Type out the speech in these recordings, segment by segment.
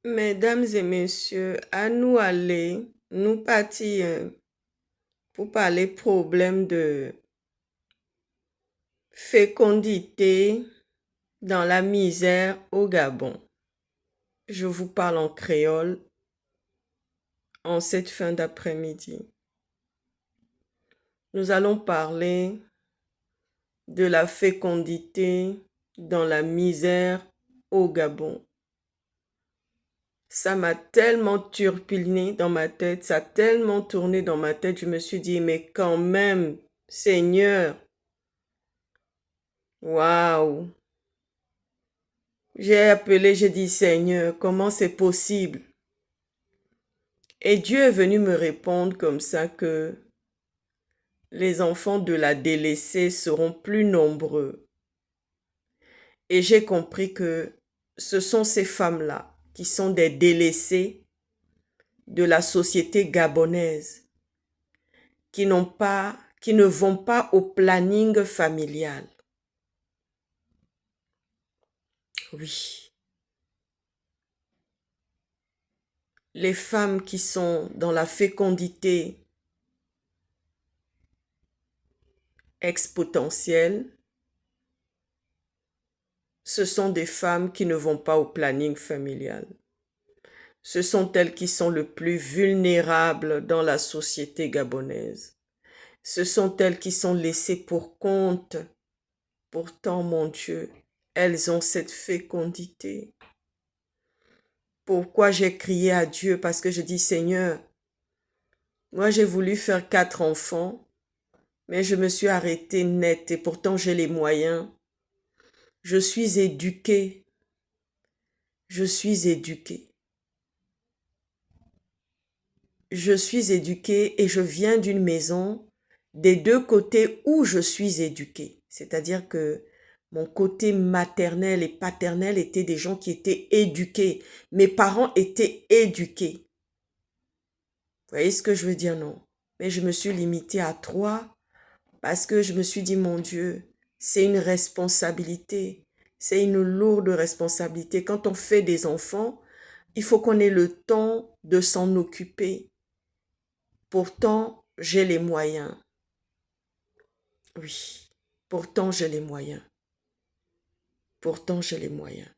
Mesdames et messieurs, à nous aller, nous partir pour parler problème de fécondité dans la misère au Gabon. Je vous parle en créole en cette fin d'après-midi. Nous allons parler de la fécondité dans la misère au Gabon. Ça m'a tellement turlupiné dans ma tête, ça a tellement tourné dans ma tête, je me suis dit, mais quand même, Seigneur, waouh! J'ai appelé, j'ai dit, Seigneur, comment c'est possible? Et Dieu est venu me répondre comme ça que les enfants de la délaissée seront plus nombreux. Et j'ai compris que ce sont ces femmes-là qui sont des délaissées de la société gabonaise, qui ne vont pas au planning familial. Oui. Les femmes qui sont dans la fécondité exponentielle, ce sont des femmes qui ne vont pas au planning familial. Ce sont elles qui sont le plus vulnérables dans la société gabonaise. Ce sont elles qui sont laissées pour compte. Pourtant, mon Dieu, elles ont cette fécondité. Pourquoi j'ai crié à Dieu? Parce que je dis, Seigneur, moi j'ai voulu faire 4 enfants, mais je me suis arrêtée net et pourtant j'ai les moyens. Je suis éduquée. Je suis éduquée. Je suis éduquée et je viens d'une maison des deux côtés où je suis éduquée. C'est-à-dire que mon côté maternel et paternel étaient des gens qui étaient éduqués. Mes parents étaient éduqués. Vous voyez ce que je veux dire, non? Mais je me suis limitée à 3 parce que je me suis dit, mon Dieu, c'est une responsabilité. C'est une lourde responsabilité. Quand on fait des enfants, il faut qu'on ait le temps de s'en occuper. Pourtant, j'ai les moyens. Oui, pourtant j'ai les moyens. Pourtant j'ai les moyens.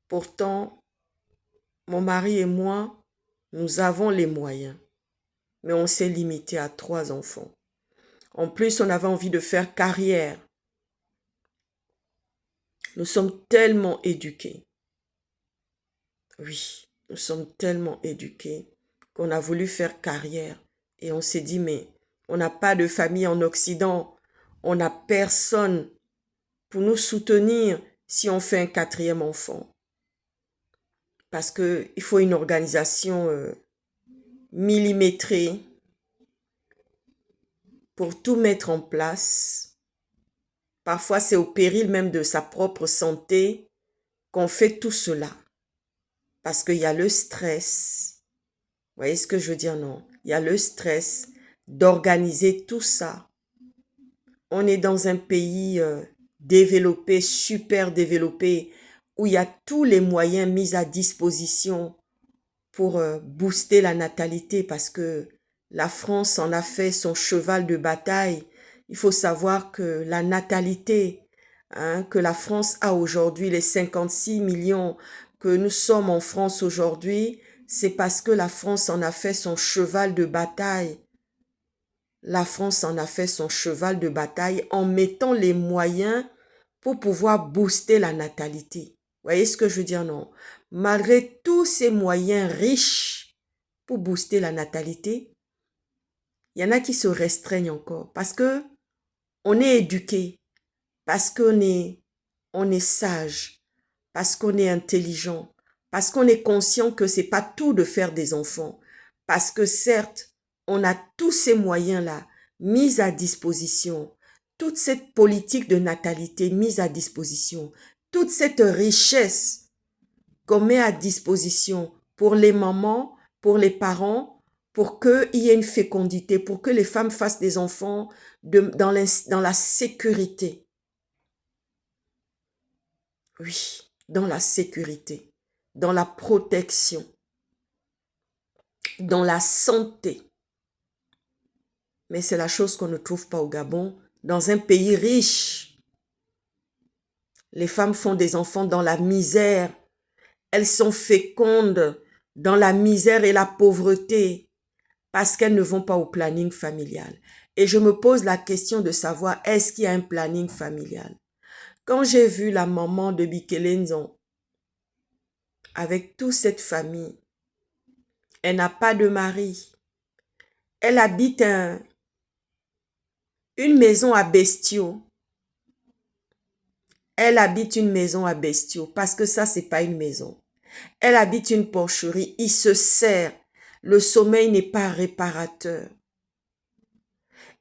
Pourtant, mon mari et moi, nous avons les moyens. Mais on s'est limité à 3 enfants. En plus, on avait envie de faire carrière. Nous sommes tellement éduqués. Oui, nous sommes tellement éduqués qu'on a voulu faire carrière. Et on s'est dit, mais on n'a pas de famille en Occident. On n'a personne pour nous soutenir si on fait un 4e enfant. Parce qu'il faut une organisation millimétrée pour tout mettre en place. Parfois, c'est au péril même de sa propre santé qu'on fait tout cela. Parce qu'il y a le stress. Vous voyez ce que je veux dire, non? Il y a le stress d'organiser tout ça. On est dans un pays développé, super développé, où il y a tous les moyens mis à disposition pour booster la natalité parce que la France en a fait son cheval de bataille. Il faut savoir que la natalité que la France a aujourd'hui, les 56 millions que nous sommes en France aujourd'hui, c'est parce que la France en a fait son cheval de bataille. La France en a fait son cheval de bataille en mettant les moyens pour pouvoir booster la natalité. Vous voyez ce que je veux dire, non? Malgré tous ces moyens riches pour booster la natalité, il y en a qui se restreignent encore parce que on est éduqué, parce on est sage, parce qu'on est intelligent, parce qu'on est conscient que c'est pas tout de faire des enfants, parce que certes, on a tous ces moyens-là mis à disposition, toute cette politique de natalité mise à disposition, toute cette richesse qu'on met à disposition pour les mamans, pour les parents, pour qu'il y ait une fécondité, pour que les femmes fassent des enfants dans la sécurité. Oui, dans la sécurité. dans la protection, dans la santé. Mais c'est la chose qu'on ne trouve pas au Gabon. Dans un pays riche, les femmes font des enfants dans la misère. Elles sont fécondes dans la misère et la pauvreté parce qu'elles ne vont pas au planning familial. Et je me pose la question de savoir, est-ce qu'il y a un planning familial? Quand j'ai vu la maman de Bikelenzon avec toute cette famille, elle n'a pas de mari. Elle habite une maison à bestiaux. Elle habite une maison à bestiaux parce que ça, c'est pas une maison. Elle habite une porcherie. Il se sert. Le sommeil n'est pas réparateur.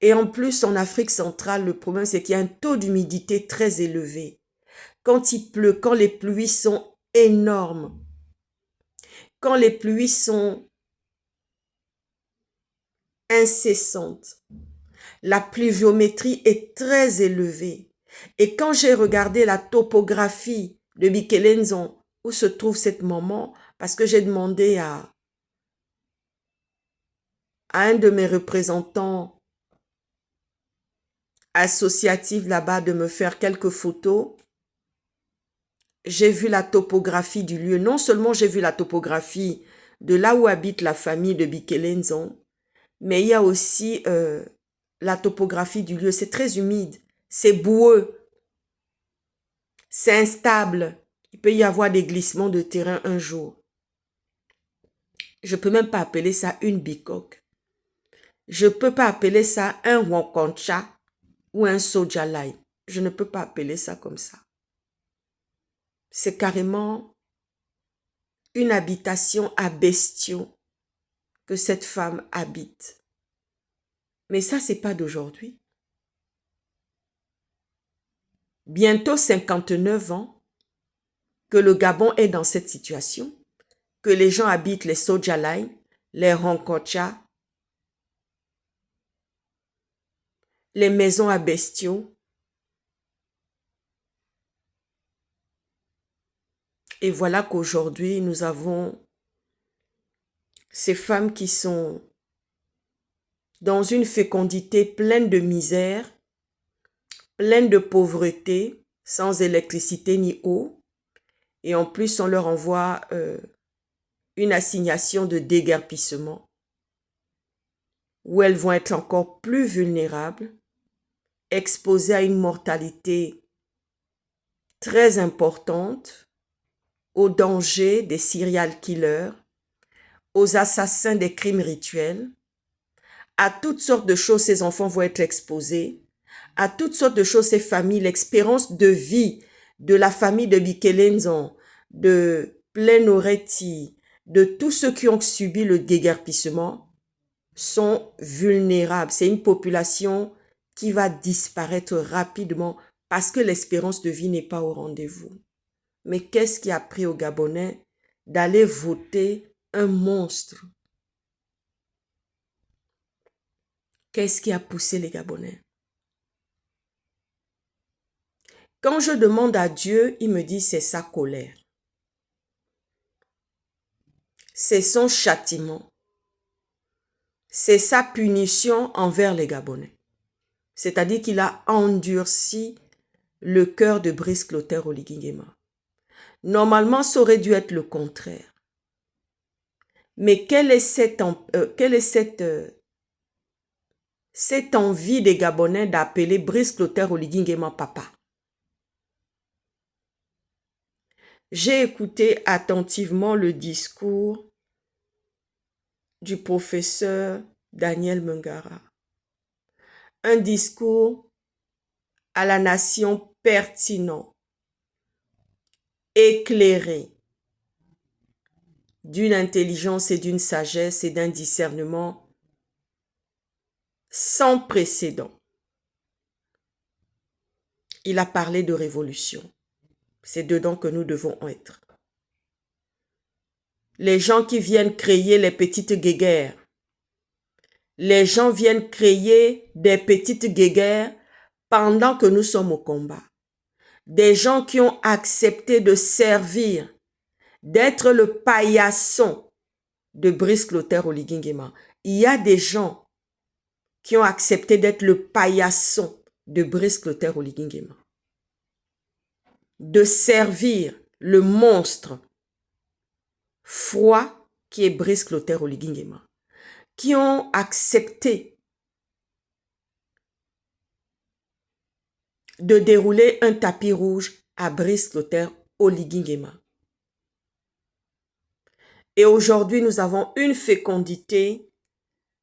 Et en plus, en Afrique centrale, le problème, c'est qu'il y a un taux d'humidité très élevé. Quand il pleut, quand les pluies sont énormes, quand les pluies sont incessantes, la pluviométrie est très élevée. Et quand j'ai regardé la topographie de Bikelenzon, où se trouve cette maman, parce que j'ai demandé à un de mes représentants associatifs là-bas de me faire quelques photos, j'ai vu la topographie du lieu. Non seulement j'ai vu la topographie de là où habite la famille de Bikelenzon, mais il y a aussi la topographie du lieu. C'est très humide, c'est boueux, c'est instable. Il peut y avoir des glissements de terrain un jour. Je ne peux même pas appeler ça une bicoque. Je ne peux pas appeler ça un wankoncha ou un sojalai. Je ne peux pas appeler ça comme ça. C'est carrément une habitation à bestiaux que cette femme habite. Mais ça, ce n'est pas d'aujourd'hui. Bientôt 59 ans que le Gabon est dans cette situation, que les gens habitent les sojalai, les ronkocha, les maisons à bestiaux. Et voilà qu'aujourd'hui, nous avons ces femmes qui sont dans une fécondité pleine de misère, pleine de pauvreté, sans électricité ni eau. Et en plus, on leur envoie une assignation de déguerpissement où elles vont être encore plus vulnérables, exposées à une mortalité très importante, aux dangers des serial killers, aux assassins des crimes rituels, à toutes sortes de choses ces enfants vont être exposés, à toutes sortes de choses ces familles, l'expérience de vie de la famille de Bikelenzon, de Plein-Oretti, de tous ceux qui ont subi le déguerpissement sont vulnérables. C'est une population qui va disparaître rapidement parce que l'espérance de vie n'est pas au rendez-vous. Mais qu'est-ce qui a pris aux Gabonais d'aller voter un monstre? Qu'est-ce qui a poussé les Gabonais? Quand je demande à Dieu, il me dit c'est sa colère. C'est son châtiment. C'est sa punition envers les Gabonais. C'est-à-dire qu'il a endurci le cœur de Brice Clotaire Oligui Nguema. Normalement, ça aurait dû être le contraire. Mais quelle est cette envie des Gabonais d'appeler Brice Clotaire Oligui Nguema papa? J'ai écouté attentivement le discours du professeur Daniel Mungara. Un discours à la nation pertinent, éclairé, d'une intelligence et d'une sagesse et d'un discernement sans précédent. Il a parlé de révolution. C'est dedans que nous devons être. Les gens qui viennent créer les petites guéguerres, les gens viennent créer des petites guéguerres pendant que nous sommes au combat. Des gens qui ont accepté de servir d'être le paillasson de Brice Clotaire Oligui Nguema. Il y a des gens qui ont accepté d'être le paillasson de Brice Clotaire Oligui Nguema. De servir le monstre froid qui est Brice Clotaire Oligui Nguema. Qui ont accepté de dérouler un tapis rouge à Brice Clotaire Oligui Nguema. Et aujourd'hui, nous avons une fécondité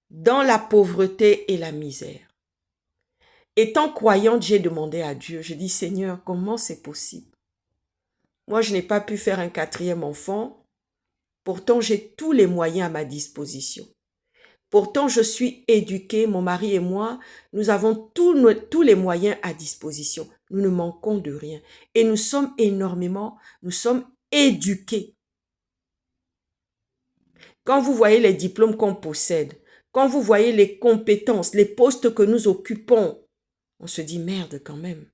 dans la pauvreté et la misère. Étant croyante, j'ai demandé à Dieu, je dis, Seigneur, comment c'est possible? Moi, je n'ai pas pu faire un 4e enfant, pourtant j'ai tous les moyens à ma disposition. Pourtant, je suis éduquée, mon mari et moi, nous avons tous les moyens à disposition. Nous ne manquons de rien. Et nous sommes éduqués. Quand vous voyez les diplômes qu'on possède, quand vous voyez les compétences, les postes que nous occupons, on se dit merde quand même.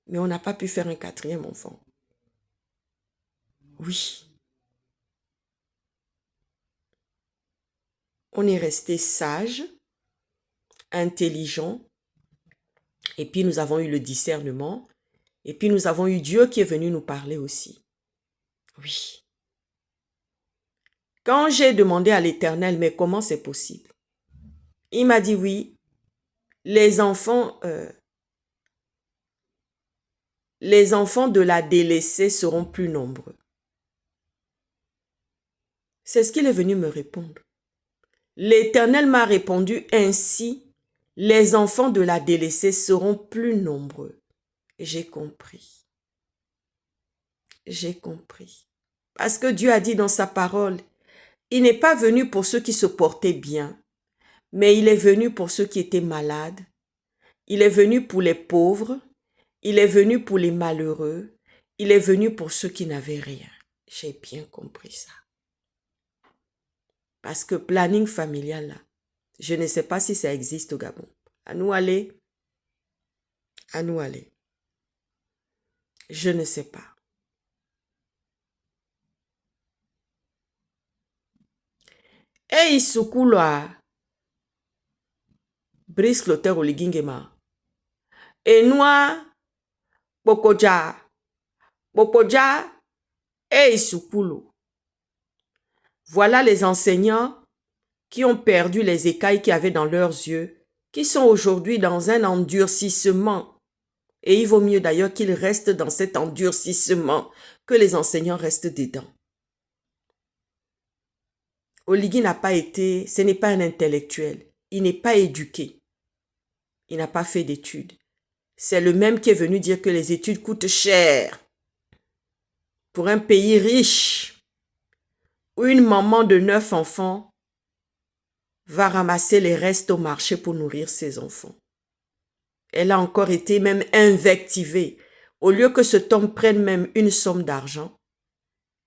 Mais on n'a pas pu faire un 4e enfant. Oui. On est resté sage, intelligent, et puis nous avons eu le discernement, et puis nous avons eu Dieu qui est venu nous parler aussi. Oui. Quand j'ai demandé à l'Éternel, mais comment c'est possible? Il m'a dit oui, les enfants de la délaissée seront plus nombreux. C'est ce qu'il est venu me répondre. L'Éternel m'a répondu ainsi, les enfants de la délaissée seront plus nombreux. Et j'ai compris. J'ai compris. Parce que Dieu a dit dans sa parole, il n'est pas venu pour ceux qui se portaient bien, mais il est venu pour ceux qui étaient malades. Il est venu pour les pauvres. Il est venu pour les malheureux. Il est venu pour ceux qui n'avaient rien. J'ai bien compris ça. Parce que planning familial, là, je ne sais pas si ça existe au Gabon. À nous aller. À nous aller. Je ne sais pas. Et Isukulwa, Brice Clotaire Oligui Nguema. Et Noa, Bokoja, et Isukulu. Voilà les enseignants qui ont perdu les écailles qu'ils avaient dans leurs yeux, qui sont aujourd'hui dans un endurcissement. Et il vaut mieux d'ailleurs qu'ils restent dans cet endurcissement que les enseignants restent dedans. Oligui n'a pas été, ce n'est pas un intellectuel. Il n'est pas éduqué. Il n'a pas fait d'études. C'est le même qui est venu dire que les études coûtent cher. Pour un pays riche, où une maman de 9 enfants va ramasser les restes au marché pour nourrir ses enfants. Elle a encore été même invectivée. Au lieu que cet homme prenne même une somme d'argent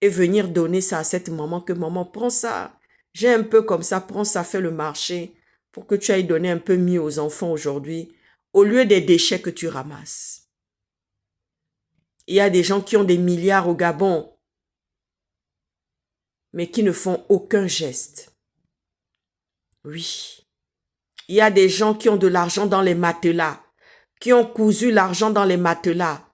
et venir donner ça à cette maman, que maman, prends ça. J'ai un peu comme ça, prends ça, fais le marché pour que tu ailles donner un peu mieux aux enfants aujourd'hui, au lieu des déchets que tu ramasses. Il y a des gens qui ont des milliards au Gabon, mais qui ne font aucun geste. Oui. Il y a des gens qui ont de l'argent dans les matelas, qui ont cousu l'argent dans les matelas,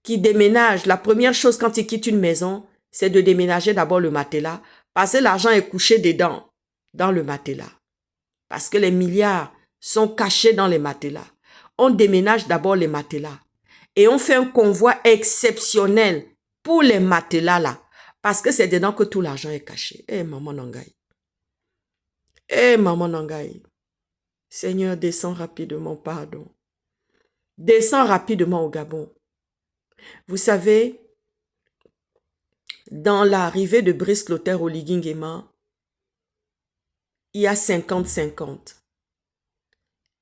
qui déménagent. La première chose quand ils quittent une maison, c'est de déménager d'abord le matelas, parce que l'argent est couché dedans, dans le matelas. Parce que les milliards sont cachés dans les matelas. On déménage d'abord les matelas. Et on fait un convoi exceptionnel pour les matelas là. Parce que c'est dedans que tout l'argent est caché. Eh, maman Nangaï. Eh, maman Nangaï. Seigneur, descends rapidement, pardon. Descends rapidement au Gabon. Vous savez, dans l'arrivée de Brice Clotaire Oligui Nguema, il y a 50-50.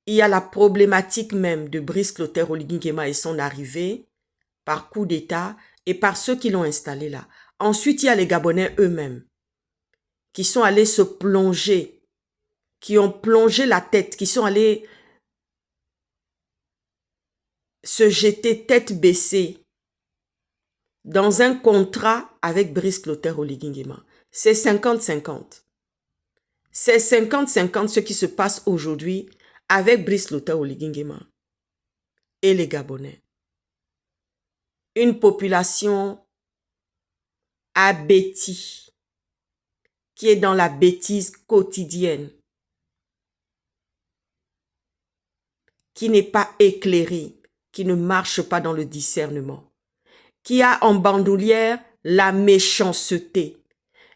Il y a la problématique même de Brice Clotaire Oligui Nguema et son arrivée par coup d'État et par ceux qui l'ont installé là. Ensuite, il y a les Gabonais eux-mêmes qui sont allés se plonger, qui ont plongé la tête, qui sont allés se jeter tête baissée dans un contrat avec Brice Clotaire Oligui Nguema. C'est 50-50. C'est 50-50 ce qui se passe aujourd'hui avec Brice Clotaire Oligui Nguema et les Gabonais. Une population abétie, qui est dans la bêtise quotidienne, qui n'est pas éclairée, qui ne marche pas dans le discernement, qui a en bandoulière la méchanceté,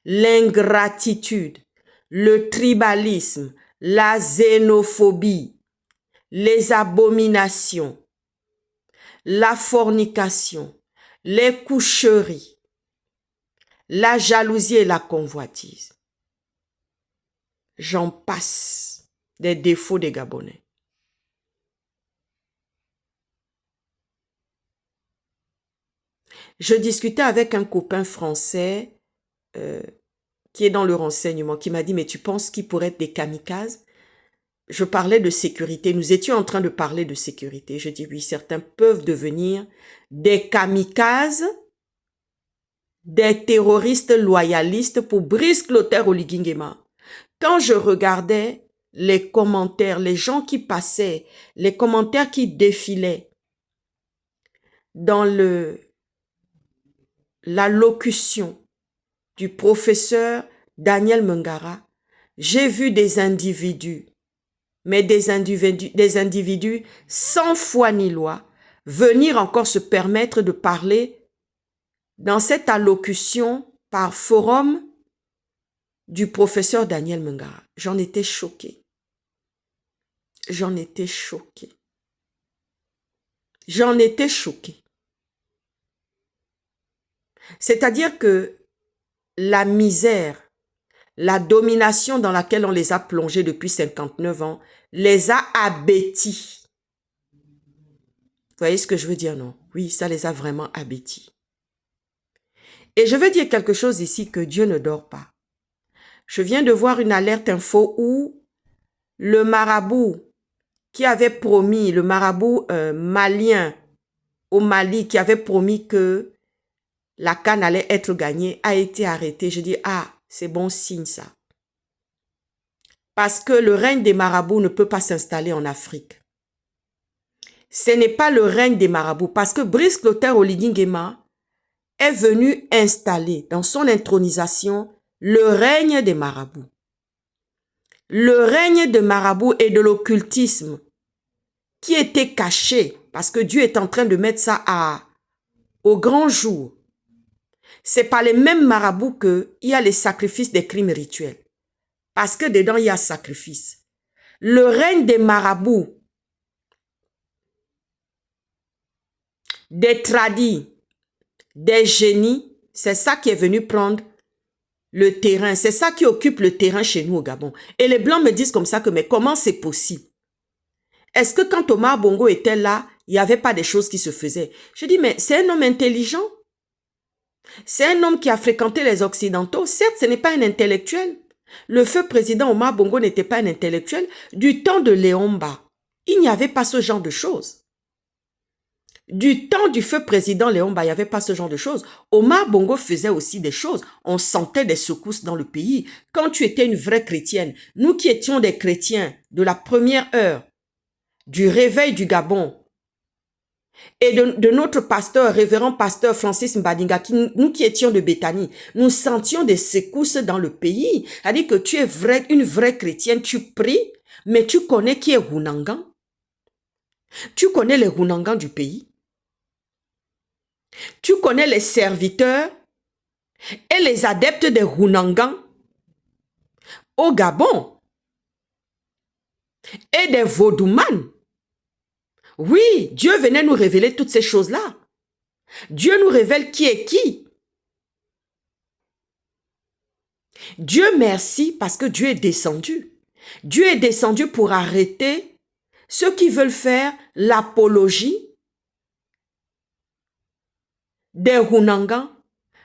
l'ingratitude, le tribalisme, la xénophobie, les abominations, la fornication, les coucheries, la jalousie et la convoitise. J'en passe des défauts des Gabonais. Je discutais avec un copain français qui est dans le renseignement, qui m'a dit, mais tu penses qu'ils pourraient être des kamikazes? Je parlais de sécurité, nous étions en train de parler de sécurité. Je dis, oui, certains peuvent devenir des kamikazes, des terroristes loyalistes pour Brice Clotaire Oligui Nguema. Quand je regardais les commentaires, les gens qui passaient, les commentaires qui défilaient dans la locution du professeur Daniel Mungara, j'ai vu des individus, mais des individus sans foi ni loi, venir encore se permettre de parler dans cette allocution par forum du professeur Daniel Mungara. J'en étais choquée. J'en étais choquée. J'en étais choquée. C'est-à-dire que la misère, la domination dans laquelle on les a plongés depuis 59 ans, les a abêtis. Vous voyez ce que je veux dire, non? Oui, ça les a vraiment abêtis. Et je veux dire quelque chose ici, que Dieu ne dort pas. Je viens de voir une alerte info où le marabout qui avait promis, le marabout malien au Mali, qui avait promis que la CAN allait être gagnée, a été arrêté. Je dis, ah, c'est bon signe ça. Parce que le règne des marabouts ne peut pas s'installer en Afrique. Ce n'est pas le règne des marabouts, parce que Brice Clotaire Oligui Nguema est venu installer dans son intronisation le règne des marabouts. Le règne des marabouts et de l'occultisme qui était caché, parce que Dieu est en train de mettre ça au grand jour. C'est pas les mêmes marabouts qu'il y a les sacrifices des crimes rituels. Parce que dedans, il y a sacrifice. Le règne des marabouts, des tradis, des génies, c'est ça qui est venu prendre le terrain. C'est ça qui occupe le terrain chez nous au Gabon. Et les Blancs me disent comme ça que, mais comment c'est possible? Est-ce que quand Omar Bongo était là, il n'y avait pas des choses qui se faisaient? Je dis, mais c'est un homme intelligent. C'est un homme qui a fréquenté les Occidentaux. Certes, ce n'est pas un intellectuel. Le feu président Omar Bongo n'était pas un intellectuel. Du temps de Léomba, il n'y avait pas ce genre de choses. Du temps du feu président Léomba, il n'y avait pas ce genre de choses. Omar Bongo faisait aussi des choses. On sentait des secousses dans le pays. Quand tu étais une vraie chrétienne, nous qui étions des chrétiens de la première heure, du réveil du Gabon, et de notre pasteur, révérend pasteur Francis Mbadinga, nous qui étions de Béthanie, nous sentions des secousses dans le pays. C'est-à-dire que tu es une vraie chrétienne, tu pries, mais tu connais qui est Runangan. Tu connais les Runangans du pays. Tu connais les serviteurs et les adeptes des Runangans au Gabon et des Vaudoumanes. Oui, Dieu venait nous révéler toutes ces choses-là. Dieu nous révèle qui est qui. Dieu merci parce que Dieu est descendu. Dieu est descendu pour arrêter ceux qui veulent faire l'apologie des Runangans,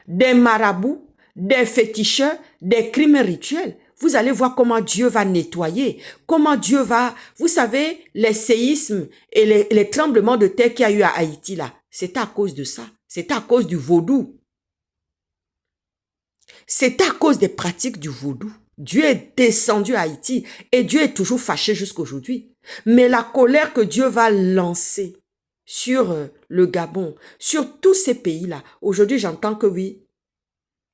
des marabouts, des féticheurs, des crimes rituels. Vous allez voir comment Dieu va nettoyer, comment Dieu va... Vous savez, les séismes et les tremblements de terre qu'il y a eu à Haïti, là, c'est à cause de ça. C'est à cause du vaudou. C'est à cause des pratiques du vaudou. Dieu est descendu à Haïti et Dieu est toujours fâché jusqu'aujourd'hui. Mais la colère que Dieu va lancer sur le Gabon, sur tous ces pays-là, aujourd'hui j'entends que oui,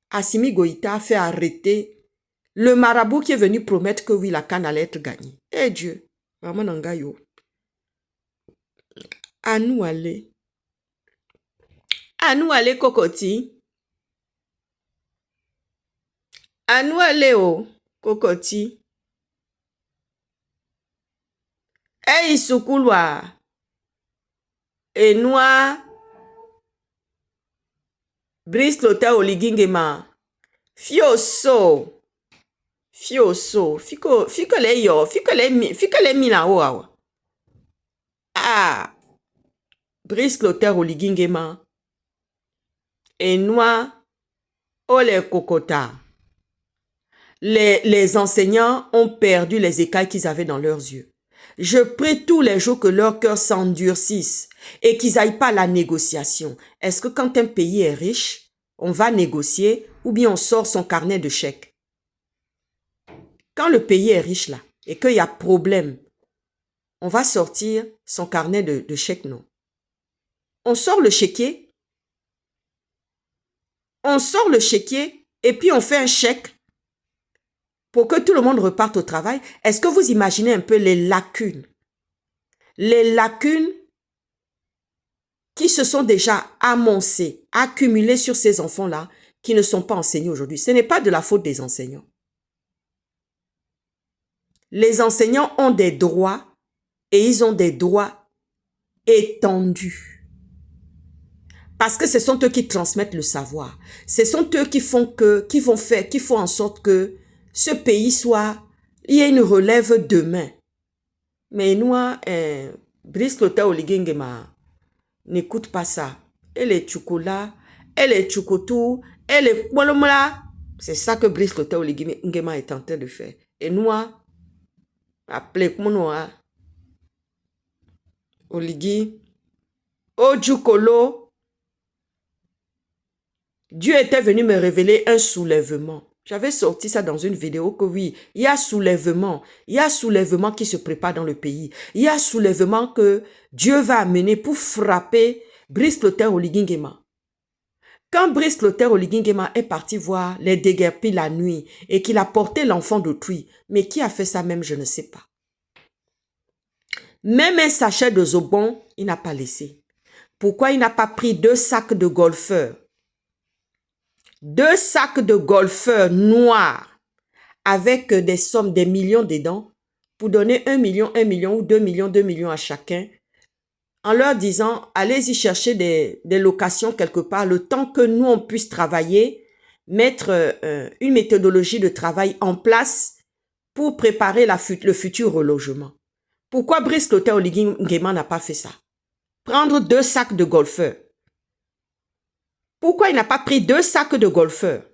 Assimi Goïta a fait arrêter le marabout qui est venu promettre que oui, la canne allait être gagnée. Eh Dieu, vraiment Nangayo. À nous aller. À nous aller, Kokoti. À nous aller, oh, Kokoti. Eh, Isukulwa. Et noir. Brice Lota Oligingema. Fioso. Fioso. Fiko le yo. Fiko le mina oa. Ah. Brice Lota Oligingema. Et noir. Ole Kokota. Les enseignants ont perdu les écailles qu'ils avaient dans leurs yeux. Je prie tous les jours que leur cœur s'endurcisse et qu'ils n'aillent pas à la négociation. Est-ce que quand un pays est riche, on va négocier ou bien on sort son carnet de chèques? Quand le pays est riche là et qu'il y a problème, on va sortir son carnet de chèques, non. On sort le chéquier. On sort le chéquier et puis on fait un chèque pour que tout le monde reparte au travail. Est-ce que vous imaginez un peu les lacunes? Les lacunes qui se sont déjà amoncées, accumulées sur ces enfants-là, qui ne sont pas enseignés aujourd'hui. Ce n'est pas de la faute des enseignants. Les enseignants ont des droits et ils ont des droits étendus. Parce que ce sont eux qui transmettent le savoir. Ce sont eux qui font en sorte que ce pays il y ait une relève demain. Mais nous, Brice Lota Oligingema n'écoute pas ça. Elle est chocolat, elle est chocotou, elle est molomla. C'est ça que Brice Lota Oligingema est en train de faire. Et nous, appelez Koumonoa, Oligi, Ojukolo. Dieu était venu me révéler un soulèvement. J'avais sorti ça dans une vidéo que oui, il y a soulèvement. Il y a soulèvement qui se prépare dans le pays. Il y a soulèvement que Dieu va amener pour frapper Brice Lota Oligingema. Quand Brice Lota Oligingema est parti voir les déguerpis la nuit et qu'il a porté l'enfant d'autrui, mais qui a fait ça même, je ne sais pas. Même un sachet de zobon, il n'a pas laissé. Pourquoi il n'a pas pris 2 sacs de golfeurs? 2 sacs de golfeurs noirs avec des sommes, des millions dedans pour donner 1 million ou 2 millions à chacun en leur disant allez-y chercher des locations quelque part le temps que nous on puisse travailler, mettre une méthodologie de travail en place pour préparer le futur relogement. Pourquoi Brice Lota Oligingema n'a pas fait ça? Prendre 2 sacs de golfeurs. Pourquoi il n'a pas pris 2 sacs de golfeurs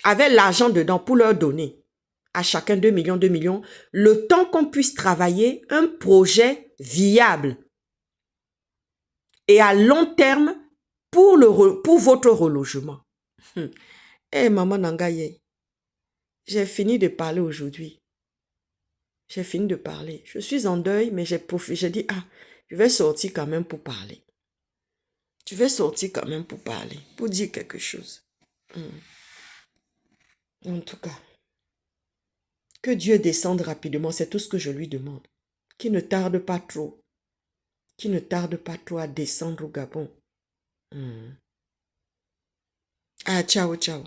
avec l'argent dedans pour leur donner à chacun 2 millions, le temps qu'on puisse travailler un projet viable et à long terme pour votre relogement. Eh maman Nangaye, j'ai fini de parler aujourd'hui. J'ai fini de parler. Je suis en deuil, mais j'ai dit, je vais sortir quand même pour parler. Je vais sortir quand même pour parler, pour dire quelque chose. En tout cas, que Dieu descende rapidement, c'est tout ce que je lui demande. Qu'il ne tarde pas trop. Qu'il ne tarde pas trop à descendre au Gabon. Ah, ciao, ciao.